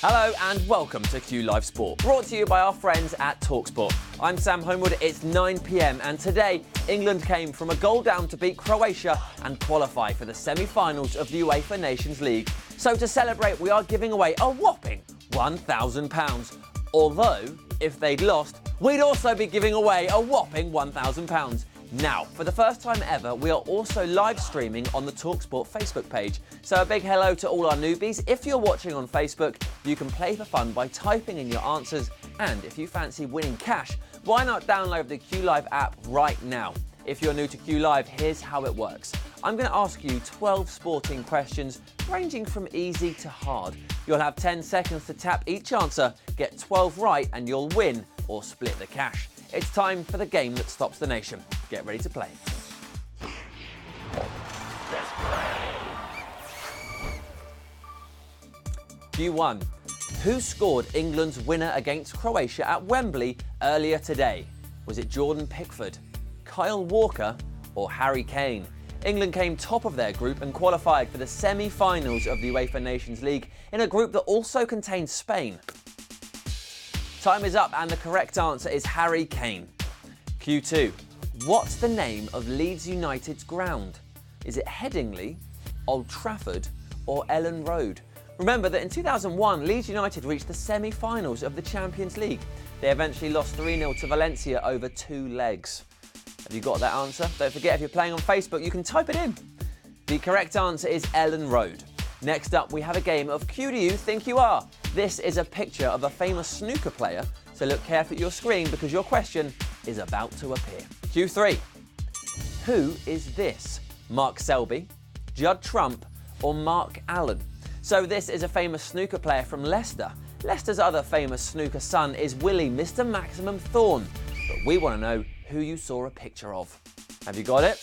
Hello and welcome to Q Live Sport, brought to you by our friends at TalkSport. I'm Sam Homewood, it's 9 p.m. and today England came from a goal down to beat Croatia and qualify for the semi-finals of the UEFA Nations League. So to celebrate, we are giving away a whopping £1,000. Although, if they'd lost, we'd also be giving away a whopping £1,000. Now, for the first time ever, we are also live streaming on the TalkSport Facebook page. So a big hello to all our newbies. If you're watching on Facebook, you can play for fun by typing in your answers. And if you fancy winning cash, why not download the Q Live app right now? If you're new to Q Live, here's how it works. I'm going to ask you 12 sporting questions, ranging from easy to hard. You'll have 10 seconds to tap each answer, get 12 right, and you'll win or split the cash. It's time for the game that stops the nation. Get ready to play. Q1. Who scored England's winner against Croatia at Wembley earlier today? Was it Jordan Pickford, Kyle Walker or Harry Kane? England came top of their group and qualified for the semi-finals of the UEFA Nations League in a group that also contains Spain. Time is up and the correct answer is Harry Kane. Q2. What's the name of Leeds United's ground? Is it Headingley, Old Trafford or Ellen Road? Remember that in 2001, Leeds United reached the semi-finals of the Champions League. They eventually lost 3-0 to Valencia over 2 legs. Have you got that answer? Don't forget, if you're playing on Facebook, you can type it in. The correct answer is Ellen Road. Next up, we have a game of Who Do You Think You Are? This is a picture of a famous snooker player, so look carefully at your screen because your question is about to appear. Q3. Who is this? Mark Selby, Judd Trump or Mark Allen? So this is a famous snooker player from Leicester. Leicester's other famous snooker son is Willie, Mr. Maximum Thorne. But we want to know who you saw a picture of. Have you got it?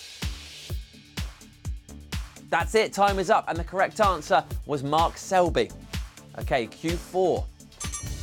That's it, time is up, and the correct answer was Mark Selby. Okay, Q4.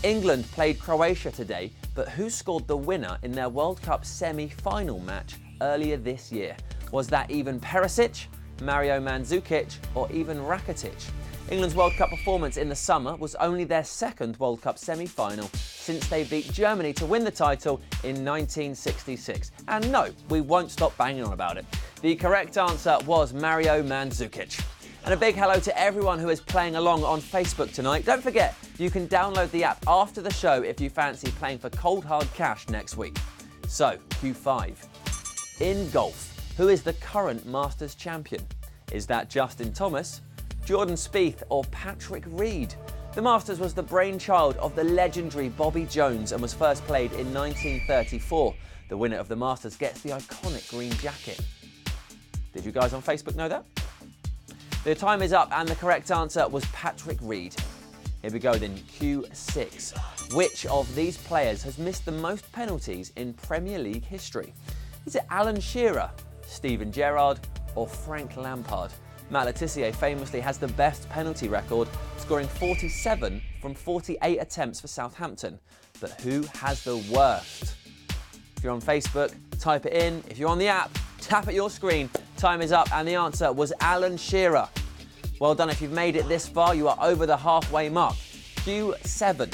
England played Croatia today, but who scored the winner in their World Cup semi-final match earlier this year? Was that Ivan Perisic, Mario Mandzukic, or Ivan Rakitic? England's World Cup performance in the summer was only their second World Cup semi-final since they beat Germany to win the title in 1966. And no, we won't stop banging on about it. The correct answer was Mario Mandzukic. And a big hello to everyone who is playing along on Facebook tonight. Don't forget, you can download the app after the show if you fancy playing for cold hard cash next week. So, Q5. In golf, who is the current Masters champion? Is that Justin Thomas, Jordan Spieth or Patrick Reed? The Masters was the brainchild of the legendary Bobby Jones and was first played in 1934. The winner of the Masters gets the iconic green jacket. Did you guys on Facebook know that? The time is up and the correct answer was Patrick Reed. Here we go then, Q6. Which of these players has missed the most penalties in Premier League history? Is it Alan Shearer, Steven Gerrard or Frank Lampard? Matt Le Tissier famously has the best penalty record, scoring 47 from 48 attempts for Southampton. But who has the worst? If you're on Facebook, type it in. If you're on the app, tap at your screen. Time is up and the answer was Alan Shearer. Well done if you've made it this far, you are over the halfway mark. Q7.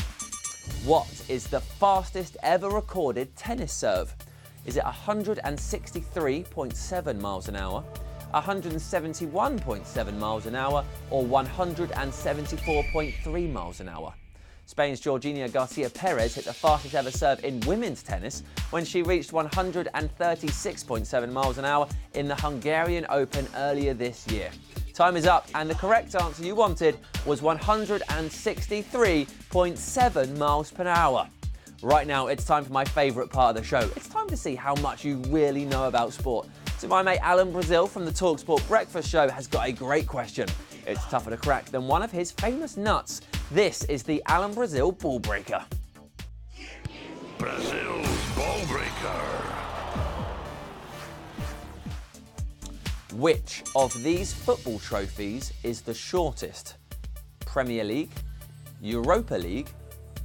What is the fastest ever recorded tennis serve? Is it 163.7 miles an hour, 171.7 miles an hour or 174.3 miles an hour? Spain's Georgina Garcia Perez hit the fastest ever serve in women's tennis when she reached 136.7 miles an hour in the Hungarian Open earlier this year. Time is up and the correct answer you wanted was 163.7 miles per hour. Right now, it's time for my favourite part of the show. It's time to see how much you really know about sport. So my mate Alan Brazil from the TalkSport Breakfast Show has got a great question. It's tougher to crack than one of his famous nuts. This is the Alan Brazil Ball Breaker. Brazil's Ball Breaker. Which of these football trophies is the shortest? Premier League, Europa League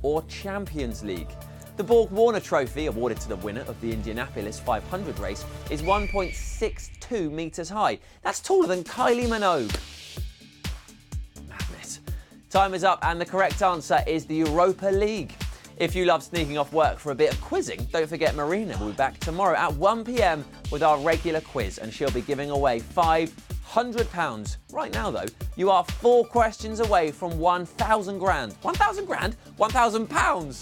or Champions League? The Borg-Warner Trophy, awarded to the winner of the Indianapolis 500 race, is 1.62 metres high. That's taller than Kylie Minogue. Madness. Time is up, and the correct answer is the Europa League. If you love sneaking off work for a bit of quizzing, don't forget Marina will be back tomorrow at 1 p.m. with our regular quiz, and she'll be giving away £500. Right now, though, you are 4 questions away from 1,000 grand. 1,000 grand? 1,000 pounds.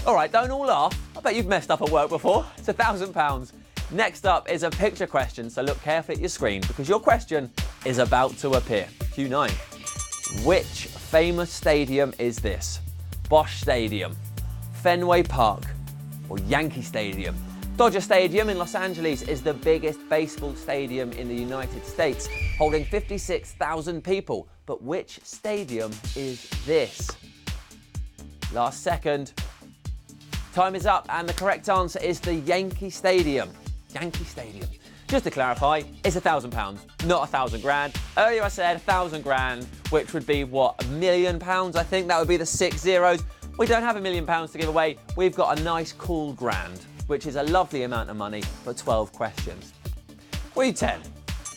All right, don't all laugh. I bet you've messed up at work before. It's £1,000. Next up is a picture question, so look carefully at your screen because your question is about to appear. Q9. Which famous stadium is this? Bosch Stadium, Fenway Park, or Yankee Stadium? Dodger Stadium in Los Angeles is the biggest baseball stadium in the United States, holding 56,000 people. But which stadium is this? Last second. Time is up, and the correct answer is the Yankee Stadium. Yankee Stadium. Just to clarify, it's £1,000, not 1,000 grand. Earlier I said 1,000 grand, which would be, what, £1 million? I think that would be the 6 zeros. We don't have £1 million to give away. We've got a nice cool grand, which is a lovely amount of money for 12 questions. Q10.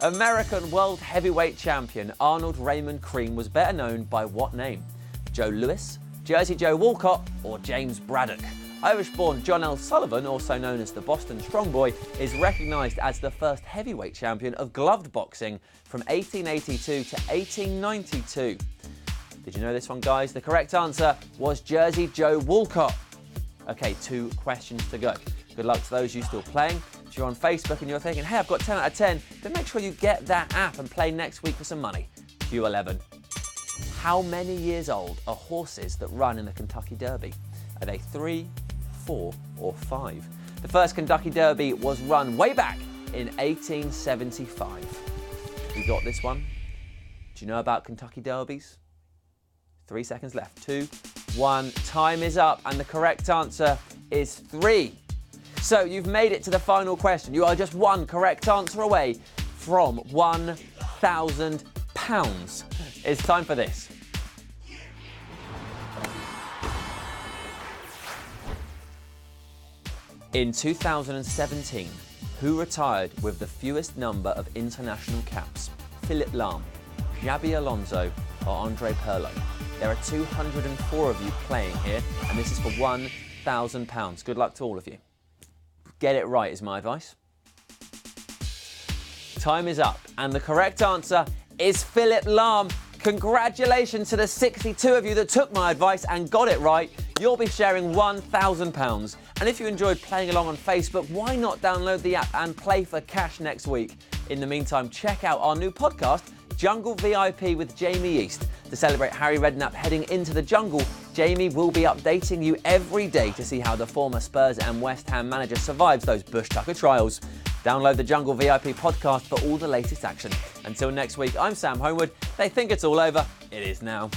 American World Heavyweight Champion Arnold Raymond Cream was better known by what name? Joe Louis, Jersey Joe Walcott, or James Braddock? Irish-born John L. Sullivan, also known as the Boston Strongboy, is recognised as the first heavyweight champion of gloved boxing from 1882 to 1892. Did you know this one, guys? The correct answer was Jersey Joe Walcott. Okay, 2 questions to go. Good luck to those of you still playing. If you're on Facebook and you're thinking, hey, I've got 10 out of 10, then make sure you get that app and play next week for some money. Q11. How many years old are horses that run in the Kentucky Derby? Are they 3, 4, or 5? The first Kentucky Derby was run way back in 1875. You got this one? Do you know about Kentucky Derbies? 3 seconds left. 2, 1. Time is up, and the correct answer is 3. So you've made it to the final question. You are just 1 correct answer away from £1,000. It's time for this. In 2017, who retired with the fewest number of international caps? Philipp Lahm, Xabi Alonso, or Andre Pirlo? There are 204 of you playing here, and this is for £1,000. Good luck to all of you. Get it right is my advice. Time is up, and the correct answer is Philipp Lahm. Congratulations to the 62 of you that took my advice and got it right. You'll be sharing £1,000. And if you enjoyed playing along on Facebook, why not download the app and play for cash next week? In the meantime, check out our new podcast, Jungle VIP with Jamie East. To celebrate Harry Redknapp heading into the jungle, Jamie will be updating you every day to see how the former Spurs and West Ham manager survives those Bush Tucker trials. Download the Jungle VIP podcast for all the latest action. Until next week, I'm Sam Homewood. They think it's all over. It is now.